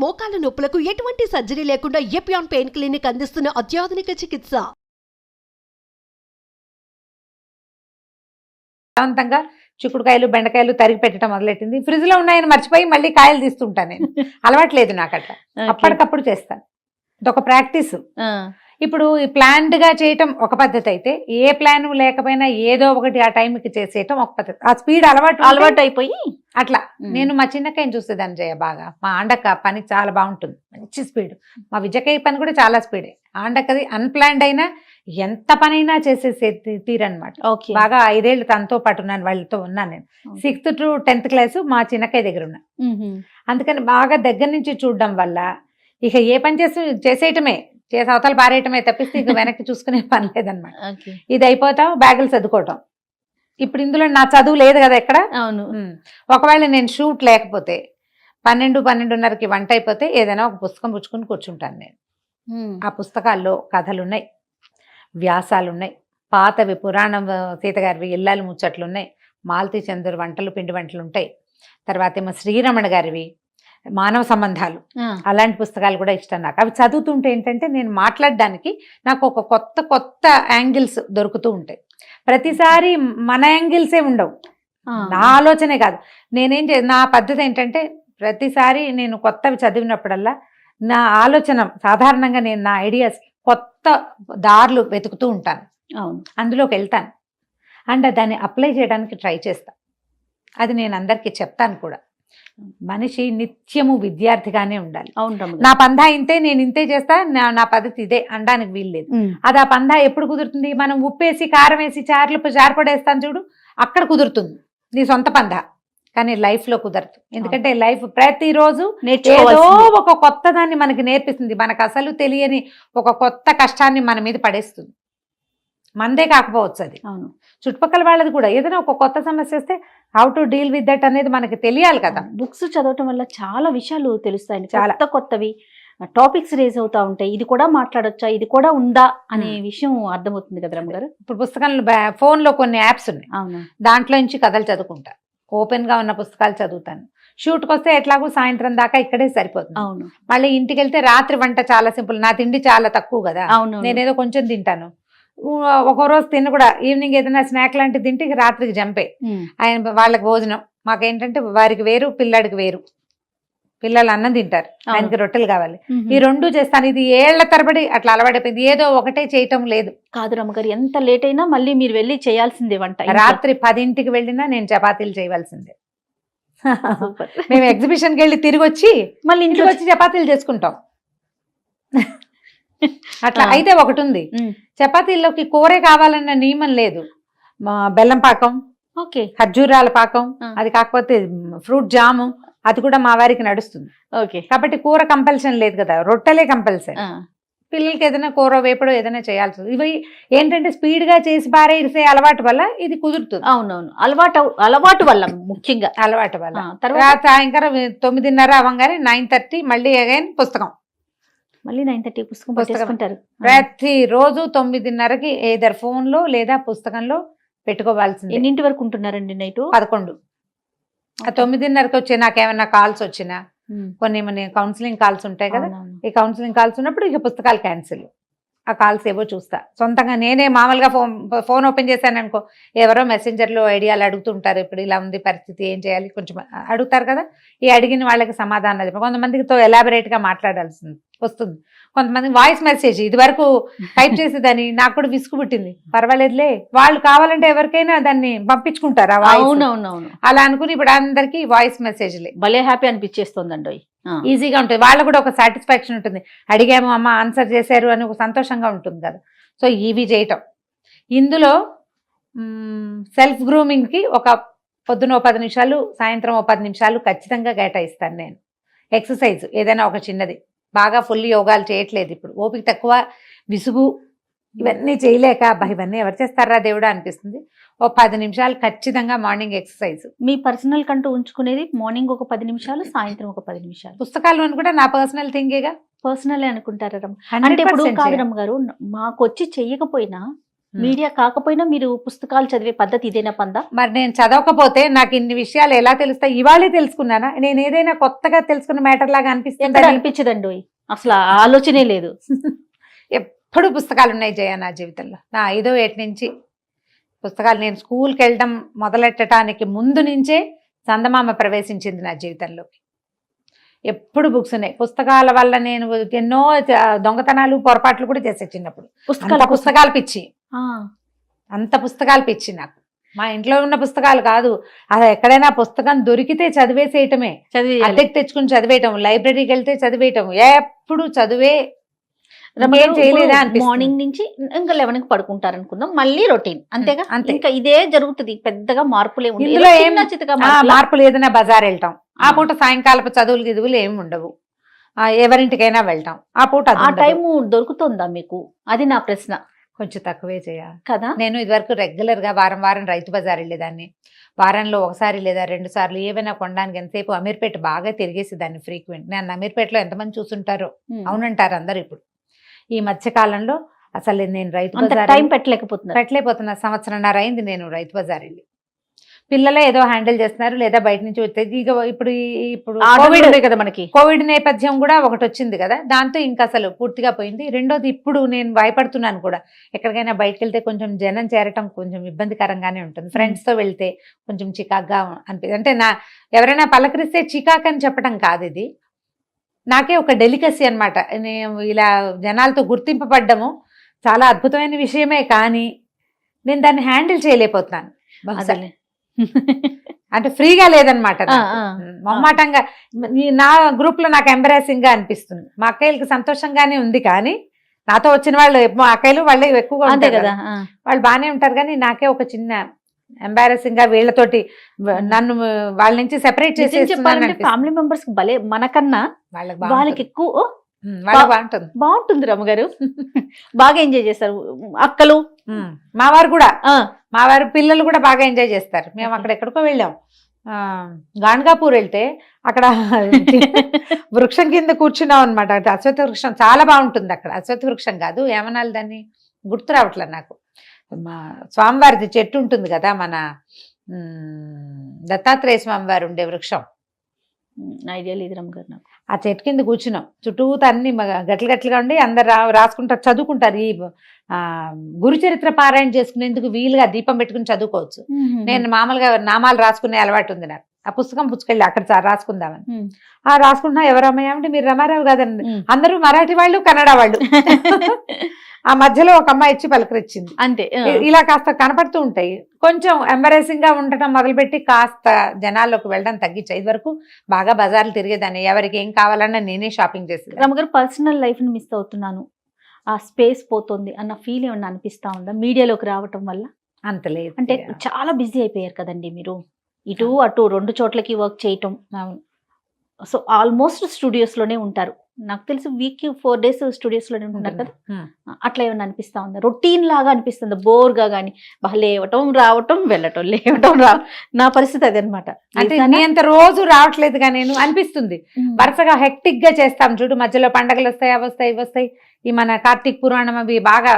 మోకాల నొప్పులకు ఎటువంటి సర్జరీ లేకుండా ఎపియాన్ పెయిన్ క్లినిక్ అందిస్తున్న అత్యాధునిక చికిత్స. శాంతంగా చిక్కుడుకాయలు బెండకాయలు తరిగి పెట్టడం మొదలెట్టింది. ఫ్రిడ్జ్ లో ఉన్నాయని మర్చిపోయి మళ్ళీ కాయలు తీస్తుంటాను నేను. అలవాట్లేదు నాకు అట్లా. అప్పటికప్పుడు చేస్తాను. ఇదొక ప్రాక్టీస్. ఇప్పుడు ప్లాన్డ్ గా చేయటం ఒక పద్ధతి అయితే, ఏ ప్లాన్ లేకపోయినా ఏదో ఒకటి ఆ టైంకి చేసేయటం ఒక పద్ధతి. ఆ స్పీడ్ అలవాటు అయిపోయి అట్లా. నేను మా చిన్నకాయని చూసేదాన్ని జయ బాగా. మా ఆండక్క పని చాలా బాగుంటుంది, మంచి స్పీడ్. మా విజయకాయ పని కూడా చాలా స్పీడే. ఆండక్కది అన్ప్లాన్డ్ అయినా ఎంత పనైనా చేసేసే తీరనమాట. బాగా 5 ఏళ్ళు తనతో పాటు ఉన్నాను, వాళ్ళతో ఉన్నాను నేను. 6th to 10th క్లాసు మా చిన్నకాయ దగ్గర ఉన్నా. అందుకని బాగా దగ్గర నుంచి చూడడం వల్ల ఇక ఏ పని చేసేయటమే, చేసి అవతల పారేయటమే తప్పిస్తే ఇక వెనక్కి చూసుకునే పని లేదనమాట. ఇది అయిపోతాం, బ్యాగులు చదువుకోవటం. ఇప్పుడు ఇందులో నా చదువు లేదు కదా ఎక్కడ. అవును. ఒకవేళ నేను షూట్ లేకపోతే 12-12:30కి వంట అయిపోతే ఏదైనా ఒక పుస్తకం పుచ్చుకుని కూర్చుంటాను నేను. ఆ పుస్తకాల్లో కథలున్నాయి, వ్యాసాలున్నాయి, పాతవి పురాణం సీతగారివి ఇల్లాలు ముచ్చట్లున్నాయి, మాలతీ చంద్ర వంటలు పిండి వంటలు ఉంటాయి. తర్వాత ఏమో శ్రీరమణ గారివి మానవ సంబంధాలు, అలాంటి పుస్తకాలు కూడా ఇష్టం నాకు. అవి చదువుతుంటే ఏంటంటే నేను మాట్లాడడానికి నాకు ఒక కొత్త యాంగిల్స్ దొరుకుతూ ఉంటాయి. ప్రతిసారి మన యాంగిల్సే ఉండవు, నా ఆలోచనే కాదు. నా పద్ధతి ఏంటంటే ప్రతిసారి నేను కొత్తవి చదివినప్పుడల్లా నా ఆలోచన సాధారణంగా నేను నా ఐడియాస్ కొత్త దారులు వెతుకుతూ ఉంటాను, అందులోకి వెళ్తాను. అండ్ దాన్ని అప్లై చేయడానికి ట్రై చేస్తాను. అది నేను అందరికీ చెప్తాను కూడా. మనిషి నిత్యము విద్యార్థిగానే ఉండాలి. నా పందా ఇంతే, నేను ఇంతే చేస్తా, నా పద్ధతి ఇదే అనడానికి వీల్లేదు. అది ఆ పందా ఎప్పుడు కుదురుతుంది? మనం ఉప్పేసి కారం వేసి చారపడేస్తాను చూడు, అక్కడ కుదురుతుంది నీ సొంత పందా. కానీ లైఫ్ లో కుదరదు. ఎందుకంటే లైఫ్ ప్రతిరోజు ఏదో ఒక కొత్త దాన్ని మనకి నేర్పిస్తుంది. మనకు అసలు తెలియని ఒక కొత్త కష్టాన్ని మన మీద పడేస్తుంది. మందే కాకపోవచ్చు అది, చుట్టుపక్కల వాళ్ళది కూడా. ఏదైనా ఒక కొత్త సమస్య వస్తే how to deal with that అనేది మనకి తెలియాలి కదా. బుక్స్ చదవటం వల్ల చాలా విషయాలు తెలుస్తాయి, చాలా కొత్తవి టాపిక్స్ రేజ్ అవుతా ఉంటాయి. ఇది కూడా మాట్లాడొచ్చా, ఇది కూడా ఉందా అనే విషయం అర్థమవుతుంది కదా రమ్మ గారు. ఇప్పుడు పుస్తకాలు ఫోన్ లో కొన్ని యాప్స్ ఉన్నాయి, దాంట్లో నుంచి కథలు చదువుకుంటా. ఓపెన్ గా ఉన్న పుస్తకాలు చదువుతాను. షూట్కి వస్తే ఎట్లాగో సాయంత్రం దాకా ఇక్కడే సరిపోతుంది. మళ్ళీ ఇంటికి వెళ్తే రాత్రి వంట చాలా సింపుల్. నా తిండి చాలా తక్కువ కదా, నేనేదో కొంచెం తింటాను. ఒక రోజు తిని కూడా ఈవినింగ్ ఏదైనా స్నాక్ లాంటివి తింటే రాత్రికి జంపే. ఆయన వాళ్ళకి భోజనం, మాకేంటంటే వారికి వేరు పిల్లాడికి వేరు. పిల్లలు అన్నం తింటారు, ఆయనకి రొట్టెలు కావాలి. ఈ 2 చేస్తాను. ఇది ఏళ్ల తరబడి అట్లా అలవాటైపోయింది. ఏదో ఒకటే చేయటం లేదు. కాదు రమ్మగారు, ఎంత లేట్ అయినా మళ్ళీ మీరు వెళ్ళి చేయాల్సిందే వంట. రాత్రి 10కి వెళ్ళినా నేను చపాతీలు చేయవలసిందే. మేము ఎగ్జిబిషన్కి వెళ్ళి తిరిగి వచ్చి మళ్ళీ ఇంటికి వచ్చి చపాతీలు చేసుకుంటాం. అట్లా అయితే ఒకటి ఉంది, చపాతీల్లోకి కూరే కావాలన్న నియమం లేదు. బెల్లం పాకం, ఖర్జూరాల పాకం, అది కాకపోతే ఫ్రూట్ జాము, అది కూడా మా వారికి నడుస్తుంది. కాబట్టి కూర కంపల్షన్ లేదు కదా, రొట్టెలే కంపల్సరీ. పిల్లలకి ఏదైనా కూర వేపడో ఏదైనా చేయాల్సి. ఇవి ఏంటంటే స్పీడ్ గా చేసి పారేసే అలవాటు వల్ల ఇది కుదురుతుంది. అవునవును, అలవాటు వల్ల, ముఖ్యంగా అలవాటు వల్ల. తర్వాత సాయంకాలం 9:30 అవ్వగానే 9:30 మళ్ళీ అగైన్ పుస్తకం. మళ్ళీ 9:30 పుస్తకం పట్టేసుకుంటారు. ప్రతిరోజు 9:30కి ఏదర్ ఫోన్ లో లేదా పుస్తకంలో పెట్టుకోవాల్సింది. ఎన్నింటి వరకు ఉంటున్నారండి నైట్? 11. ఆ 9:30కి వచ్చే నాకేమన్నా కాల్స్ వచ్చినా, కొన్ని కౌన్సిలింగ్ కాల్స్ ఉంటాయి కదా, ఈ కౌన్సిలింగ్ కాల్స్ ఉన్నప్పుడు ఇక పుస్తకాలు క్యాన్సిల్. ఆ కాల్స్ ఏవో చూస్తా సొంతంగా. నేనే మామూలుగా ఫోన్ ఓపెన్ చేశాను అనుకో, ఎవరో మెసెంజర్లో ఐడియాలు అడుగుతుంటారు. ఇప్పుడు ఇలా ఉంది పరిస్థితి, ఏం చేయాలి, కొంచెం అడుగుతారు కదా. ఈ అడిగిన వాళ్ళకి సమాధానం చెప్పి కొంతమందితో ఎలాబరేట్ గా మాట్లాడాల్సింది వస్తుంది. కొంతమంది వాయిస్ మెసేజ్, ఇది వరకు టైప్ చేసేదాన్ని నాకు కూడా విసుగు పుట్టింది. పర్వాలేదులే, వాళ్ళు కావాలంటే ఎవరికైనా దాన్ని పంపించుకుంటారు. అలా అనుకుని ఇప్పుడు అందరికి వాయిస్ మెసేజ్లే. భలే హ్యాపీ అనిపించేస్తుందండి, ఈజీగా ఉంటుంది. వాళ్ళకు కూడా ఒక సాటిస్ఫాక్షన్ ఉంటుంది, అడిగాము అమ్మ ఆన్సర్ చేశారు అని ఒక సంతోషంగా ఉంటుంది కదా. సో ఇవి చేయటం. ఇందులో సెల్ఫ్ గ్రూమింగ్ కి ఒక పొద్దున 10 నిమిషాలు, సాయంత్రం 10 నిమిషాలు ఖచ్చితంగా కేటాయిస్తాను నేను. ఎక్సర్సైజ్ ఏదైనా ఒక చిన్నది. బాగా ఫుల్ యోగాలు చేయట్లేదు ఇప్పుడు, ఓపిక తక్కువ, విసుగు, ఇవన్నీ చేయలేక ఇవన్నీ ఎవరు చేస్తారా దేవుడా అనిపిస్తుంది. 10 నిమిషాలు ఖచ్చితంగా మార్నింగ్ ఎక్సర్సైజ్. మీ పర్సనల్ కంటూ ఉంచుకునేది మార్నింగ్ ఒక 10 నిమిషాలు, సాయంత్రం ఒక 10 నిమిషాలు. పుస్తకాలు అని కూడా నా పర్సనల్ థింగేగా. పర్సనల్ అనుకుంటారా? అంటే ఇప్పుడు కాదు రమ్మ గారు, మాకు వచ్చి చెయ్యకపోయినా మీడియా కాకపోయినా మీరు పుస్తకాలు చదివే పద్ధతి ఇదేనా పందా? మరి నేను చదవకపోతే నాకు ఇన్ని విషయాలు ఎలా తెలుస్తాయి? ఇవాళే తెలుసుకున్నానా? నేను ఏదైనా కొత్తగా తెలుసుకున్న మ్యాటర్ లాగా ఎక్కడ అనిపిస్తుంది. అనిపించదండి, అసలు ఆ ఆలోచనే లేదు. ఎప్పుడు పుస్తకాలు ఉన్నాయి జయ నా జీవితంలో. నా 5వ ఏట నుంచి పుస్తకాలు. నేను స్కూల్కి వెళ్ళడం మొదలెట్టడానికి ముందు నుంచే చందమామ ప్రవేశించింది నా జీవితంలోకి. ఎప్పుడు బుక్స్ ఉన్నాయి. పుస్తకాల వల్ల నేను ఎన్నో దొంగతనాలు పొరపాట్లు కూడా చేసే చిన్నప్పుడు. పుస్తకాలు పిచ్చి, అంత పుస్తకాలు పిచ్చి నాకు. మా ఇంట్లో ఉన్న పుస్తకాలు కాదు, అది ఎక్కడైనా పుస్తకం దొరికితే చదివేసేయటమే, అద్దెకి తెచ్చుకుని చదివేయటం, లైబ్రరీకి వెళ్తే చదివేయటం, ఎప్పుడు చదివే. మార్నింగ్ నుంచి ఇంకా 11కి పడుకుంటారు అనుకుందాం, మళ్ళీ రొటీన్ అంతేగా. ఇంకా ఇదే జరుగుతుంది, పెద్దగా మార్పులే మార్పులు. ఏదైనా బజార్ వెళ్ళటం, ఆ పూట సాయంకాలపు చదువులు గిదువులు ఏమి ఉండవు, ఎవరింటికైనా వెళ్తాం, ఆ పూట ఆ టైం దొరుకుతుందా మీకు? అది నా ప్రశ్న. కొంచెం తక్కువే చేయాలి కదా. నేను ఇదివరకు రెగ్యులర్ గా వారం వారం రైతు బజార్ వెళ్ళేదాన్ని. వారంలో ఒకసారి లేదా 2 సార్లు ఏవైనా కొనడానికి. ఎంతసేపు అమీర్పేట బాగా తిరిగేసేదాన్ని ఫ్రీక్వెంట్. నేను అమీర్పేటలో ఎంతమంది చూసుంటారో, అవునంటారు అందరు. ఇప్పుడు ఈ మధ్యకాలంలో అసలు నేను రైతు బజార్ టైం పెట్టలేకపోతున్నా. సంవత్సరంన్నర అయింది నేను రైతు బజార్ వెళ్ళి. పిల్లలే ఏదో హ్యాండిల్ చేస్తున్నారు, లేదా బయట నుంచి వచ్చేది. ఇక ఇప్పుడు కదా మనకి కోవిడ్ నేపథ్యం కూడా ఒకటి వచ్చింది కదా, దాంతో ఇంకా అసలు పూర్తిగా పోయింది. రెండోది, ఇప్పుడు నేను భయపడుతున్నాను కూడా. ఎక్కడికైనా బయటకు వెళ్తే కొంచెం జనం చేరటం కొంచెం ఇబ్బందికరంగానే ఉంటుంది. ఫ్రెండ్స్ తో వెళ్తే కొంచెం చికాక్గా అనిపిస్తుంది. అంటే ఎవరైనా పలకరిస్తే చికాక్ అని చెప్పడం కాదు, ఇది నాకే ఒక డెలికసీ అనమాట. నేను ఇలా జనాలతో గుర్తింపబడ్డము చాలా అద్భుతమైన విషయమే, కానీ నేను దాన్ని హ్యాండిల్ చేయలేకపోతున్నాను. అంటే ఫ్రీగా లేదనమాట, మొహమాటంగా. నా గ్రూప్ లో నాకు ఎంబరాసింగ్ గా అనిపిస్తుంది. మా అక్కయ్యలకి సంతోషంగానే ఉంది, కానీ నాతో వచ్చిన వాళ్ళు మా అక్కయ్యలు వాళ్ళే ఎక్కువగా ఉంటారు కదా, వాళ్ళు బాగానే ఉంటారు. కానీ నాకే ఒక చిన్న ఎంబారసింగ్ గా వీళ్ళతోటి నన్ను వాళ్ళ నుంచి సెపరేట్ చేసి. ఫ్యామిలీ మెంబర్స్ భలే, మనకన్నా వాళ్ళకి ఎక్కువ బాగుంటుంది. రమ్మగారు బాగా ఎంజాయ్ చేస్తారు. అక్కలు, మావారు కూడా, మావారు పిల్లలు కూడా బాగా ఎంజాయ్ చేస్తారు. మేము అక్కడ ఎక్కడికో వెళ్ళాం, గాన్గాపూర్ వెళ్తే అక్కడ వృక్షం కింద కూర్చున్నాం అనమాట. అశ్వత్థ వృక్షం చాలా బాగుంటుంది అక్కడ. అశ్వత్థ వృక్షం కాదు, ఏమనాలి దాన్ని, గుర్తు రావట్లేదు నాకు. మా స్వామివారిది చెట్టు ఉంటుంది కదా, మన దత్తాత్రేయ స్వామివారు ఉండే వృక్షం, ఐడియా లేదు రమ్మగారు నాకు. ఆ చెట్టు కింద కూర్చున్నాం. చుట్టూతా అన్ని గట్లు గట్లుగా ఉండి అందరు రాసుకుంటారు, చదువుకుంటారు. ఈ గురు చరిత్ర పారాయణ చేసుకునేందుకు వీలుగా దీపం పెట్టుకుని చదువుకోవచ్చు. నేను మామూలుగా నామాలు రాసుకునే అలవాటు ఉంది నాకు. ఆ పుస్తకం పుచ్చుకెళ్ళి అక్కడ రాసుకుందామని రాసుకుంటున్నా. ఎవరమ్మయ్యా అంటే, మీరు రమారావు కాదండి. అందరూ మరాఠీ వాళ్ళు, కన్నడ వాళ్ళు. ఆ మధ్యలో ఒక అమ్మాయి ఇచ్చి పలకరించింది అంతే. ఇలా కాస్త కనపడుతూ ఉంటాయి. కొంచెం ఎంబరేసింగ్ గా ఉండటం మొదలుపెట్టి కాస్త జనాల్లోకి వెళ్ళడం తగ్గించా. ఇది వరకు బాగా బజార్లు తిరిగేదాన్ని, ఎవరికి ఏం కావాలన్నా నేనే షాపింగ్ చేసేది. రమ్మగారు, పర్సనల్ లైఫ్ ని మిస్ అవుతున్నాను, ఆ స్పేస్ పోతుంది అన్న ఫీల్ ఏమన్నా అనిపిస్తా ఉందా మీడియాలోకి రావటం వల్ల? అంత లేదు, అంటే చాలా బిజీ అయిపోయారు కదండి మీరు, ఇటు అటు 2 చోట్లకి వర్క్ చేయటం. సో ఆల్మోస్ట్ స్టూడియోస్ లోనే ఉంటారు. నాకు తెలిసి వీక్ 4 days స్టూడియోస్ లోనే ఉంటున్నారు కదా. అట్లా ఏమన్నా అనిపిస్తా ఉందా? రొటీన్ లాగా అనిపిస్తుంది, బోర్ గా? కానీ లేవటం రావటం వెళ్ళటం, లేవటం నా పరిస్థితి అది అనమాట. అంటే అంత రోజు రావట్లేదుగా, నేను అనిపిస్తుంది. వరుసగా హెక్టిక్ గా చేస్తాం చూడు, మధ్యలో పండగలు వస్తాయి, అవి వస్తాయి, ఇవి వస్తాయి. ఈ మన కార్తీక్ పురాణం అవి బాగా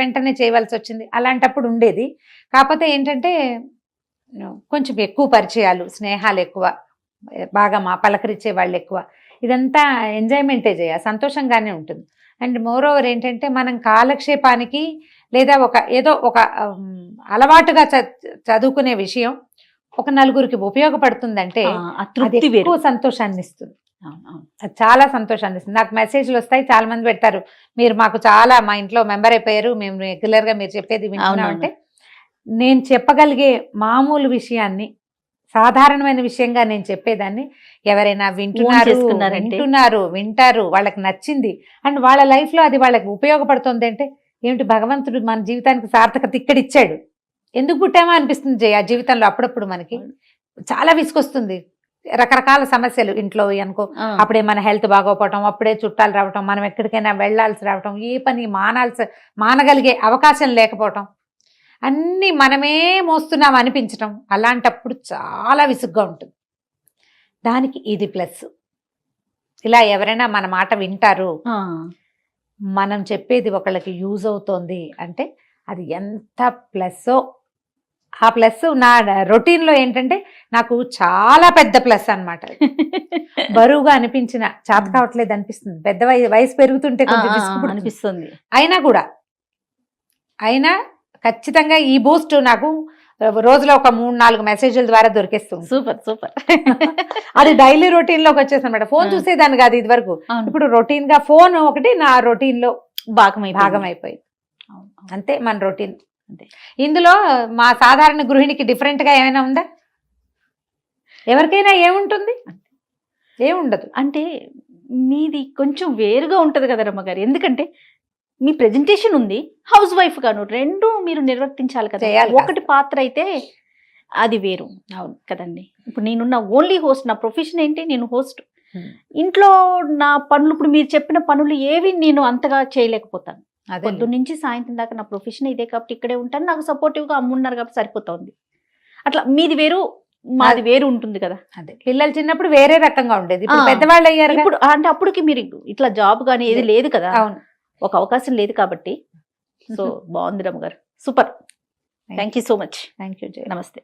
వెంటనే చేయవలసి వచ్చింది. అలాంటప్పుడు ఉండేది. కాకపోతే ఏంటంటే కొంచెం ఎక్కువ పరిచయాలు, స్నేహాలు ఎక్కువ, బాగా మా పలకరించే వాళ్ళు ఎక్కువ. ఇదంతా ఎంజాయ్మెంటే చేయాలి, సంతోషంగానే ఉంటుంది. అండ్ మోర్ ఓవర్ ఏంటంటే, మనం కాలక్షేపానికి లేదా ఏదో ఒక అలవాటుగా చదువుకునే విషయం ఒక నలుగురికి ఉపయోగపడుతుందంటే అది ఎక్కువ సంతోషాన్ని ఇస్తుంది. అది చాలా సంతోషాన్ని ఇస్తుంది. నాకు మెసేజ్లు వస్తాయి, చాలా మంది పెడతారు, మీరు మాకు చాలా మా ఇంట్లో మెంబర్ అయిపోయారు, మేము రెగ్యులర్ గా మీరు చెప్పేది వింటున్నామంటే. నేను చెప్పగలిగే మామూలు విషయాన్ని సాధారణమైన విషయంగా నేను చెప్పేదాన్ని ఎవరైనా వింటారు, వాళ్ళకి నచ్చింది, అండ్ వాళ్ళ లైఫ్ లో అది వాళ్ళకి ఉపయోగపడుతుంది అంటే, ఏమిటి భగవంతుడు మన జీవితానికి సార్థకత ఇక్కడ ఇచ్చాడు, ఎందుకు పుట్టామో అనిపిస్తుంది జయ. జీవితంలో అప్పుడప్పుడు మనకి చాలా విసుకొస్తుంది, రకరకాల సమస్యలు ఇంట్లో అనుకో, అప్పుడే మన హెల్త్ బాగోపోవటం, అప్పుడే చుట్టాలు రావటం, మనం ఎక్కడికైనా వెళ్లాల్సి రావటం, ఏ పని మానగలిగే అవకాశం లేకపోవటం, అన్ని మనమే మోస్తున్నాం అనిపించటం. అలాంటప్పుడు చాలా విసుగ్గా ఉంటుంది. దానికి ఇది ప్లస్. ఇలా ఎవరైనా మన మాట వింటారు, మనం చెప్పేది ఒకళ్ళకి యూజ్ అవుతోంది అంటే అది ఎంత ప్లస్సో. ఆ ప్లస్ నా రొటీన్లో ఏంటంటే నాకు చాలా పెద్ద ప్లస్ అన్నమాట. బరువుగా అనిపించిన చేత కావట్లేదు అనిపిస్తుంది, పెద్ద వయసు పెరుగుతుంటే కొంచెం విసుగు అనిపిస్తుంది. అయినా ఖచ్చితంగా ఈ బూస్ట్ నాకు రోజులో ఒక 3-4 మెసేజ్ల ద్వారా దొరికేస్తుంది. Super super. అది డైలీ రొటీన్ లోకి వచ్చేసి అనమాట. ఫోన్ చూసేదాన్ని కాదు ఇది వరకు, ఇప్పుడు రొటీన్ గా ఫోన్ ఒకటి నా రొటీన్ లో భాగం అయిపోయింది. అంతే మన రొటీన్. అంతే. ఇందులో మా సాధారణ గృహిణికి డిఫరెంట్ గా ఏమైనా ఉందా? ఎవరికైనా ఏముంటుంది? ఏముండదు. అంటే మీది కొంచెం వేరుగా ఉంటది కదా రమ్మగారు, ఎందుకంటే మీ ప్రెజెంటేషన్ ఉంది, హౌస్ వైఫ్ గాను రెండు మీరు నిర్వర్తించాలి కదా. ఒకటి పాత్ర అయితే అది వేరు. అవును కదండి. ఇప్పుడు నేనున్న ఓన్లీ హోస్ట్, నా ప్రొఫెషన్ ఏంటి, నేను హోస్ట్. ఇంట్లో నా పనులు, ఇప్పుడు మీరు చెప్పిన పనులు ఏవి నేను అంతగా చేయలేకపోతాను. పొద్దున్న నుంచి సాయంత్రం దాకా నా ప్రొఫెషన్ ఇదే కాబట్టి ఇక్కడే ఉంటాను. నాకు సపోర్టివ్ గా అమ్మున్నారు కాబట్టి సరిపోతుంది. అట్లా మీది వేరు మాది వేరు ఉంటుంది కదా. అదే పిల్లలు చిన్నప్పుడు వేరే రకంగా ఉండేది, పెద్దవాళ్ళు అయ్యారు ఇప్పుడు. అంటే అప్పటికి మీరు ఇట్లా జాబ్ కానీ ఏది లేదు కదా. అవును, ఒక అవకాశం లేదు కాబట్టి. సో బాగుంది రమ్మగారు, super. Thank you so much. Thank you. నమస్తే.